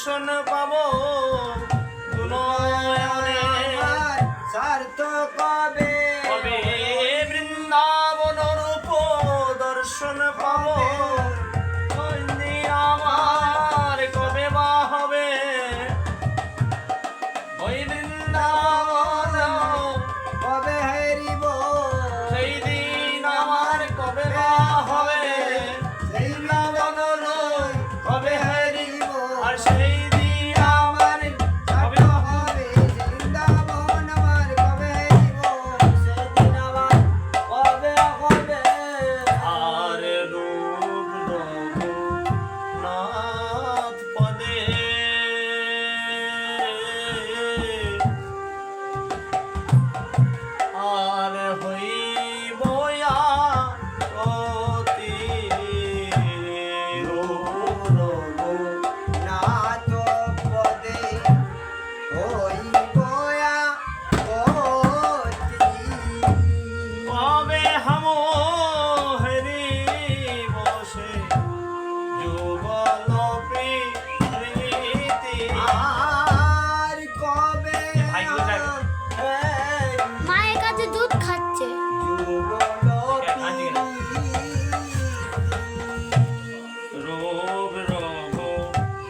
দর্শন পাবো নয়নে স্বার্থ কবে কবে বৃন্দাবন রূপ দর্শন পাবো আমার কবে বা হবে ওই বৃন্দাবন কবে হেরিব সেই দিন আমার কবে বা হবে সেই বৃন্দাবন কবে হারিব আর আর সেই দিন আমার স্বার্থ হবে বৃন্দাবন আমার কবে হেরিব সেদিন আমার কবে হবে আর রূপ রঘুনাথ পদে আর হইব অতি নাথ পদে হইব কবে হাম হরি বসে যুগল প্রীতি আর কবে ভাই কোথায়? মায়ের কাছে দুধ খাচ্ছে। রূপ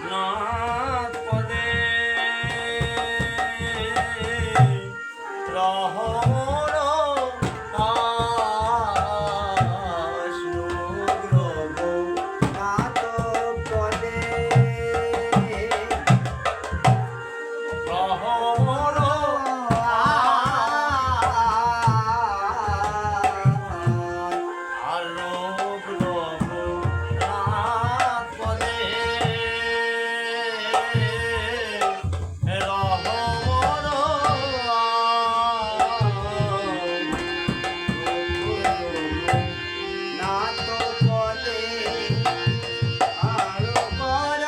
রঘুনাথ পদে রহমর দাস রূপ নাথ পদে রহমর আর রূপ রঘুনাথ পদে রহমর নাথ পদে আরো বড়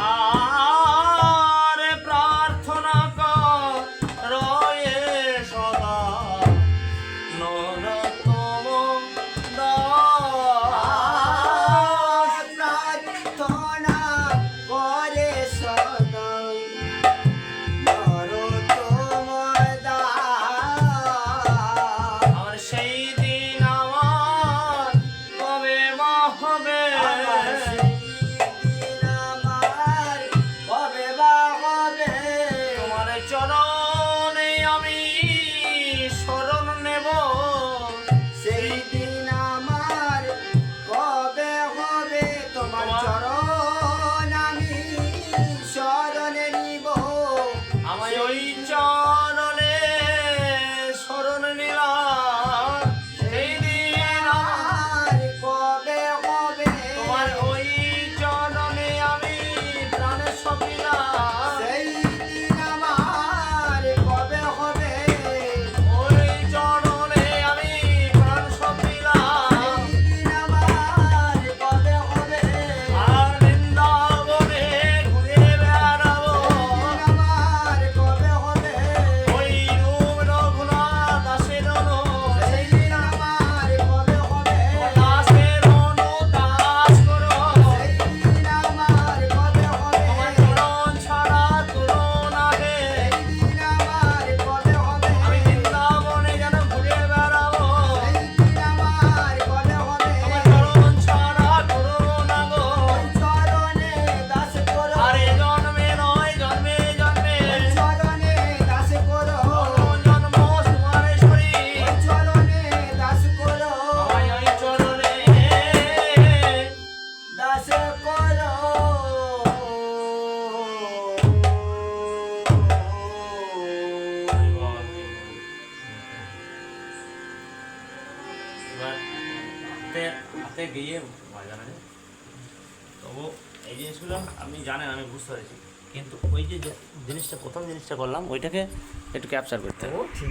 আর প্রার্থনা কর রয়ে সদা নরতম দাস প্রার্থনা করে সদা নরোত্তম দাস আমার সেই দিন আমার কবে মা হবে আমার সেদিন আমার কবে বা হবে তোমার চরণে আমি শরণ নেব সেই দিন আমার কবে হবে তোমার চরণ আমি শরণে নিব আমায় ওই চরণে শরণ নিলাম সেই দিন আর কবে হবে তোমার ওই চরণে আমি প্রাণ সপিলাম সেই দিন আমার কবে হবে ওই চরণে আমি প্রাণ সপিলাম সেই দিন আমার কবে হবে আর বৃন্দাবনে ঘুরে বেড়াবো সেই দিন আমার কবে হবে ওই রূপ রঘুনাথ দাসের সেই দিন আমার কবে হবে দাসের দাস করো সেই দিন আমার কবে হবে আমার চরণ ছাড়া তুলনা হে সেই দিন আমার কবে হবে আমি বৃন্দাবনে যেন ঘুরে বেড়াবো সেই দিন আমার কবে হবে আমার চরণ ছাড়া তুলনা গো ওই চরণে দাস করো আরে জন্মে নয় জন্মে জন্মে ওই চরণে দাস করো জন্ম সুমারেশ্বরী ওই চরণে দাস করো আমায় ওই চরণে দাস করো এবার হাতে গিয়ে মজা না তবু এই জিনিসগুলো আপনি জানেন আমি বুঝতে পেরেছি কিন্তু ওই যে জিনিসটা প্রথম জিনিসটা করলাম ওইটাকে একটু ক্যাপচার করতে হবে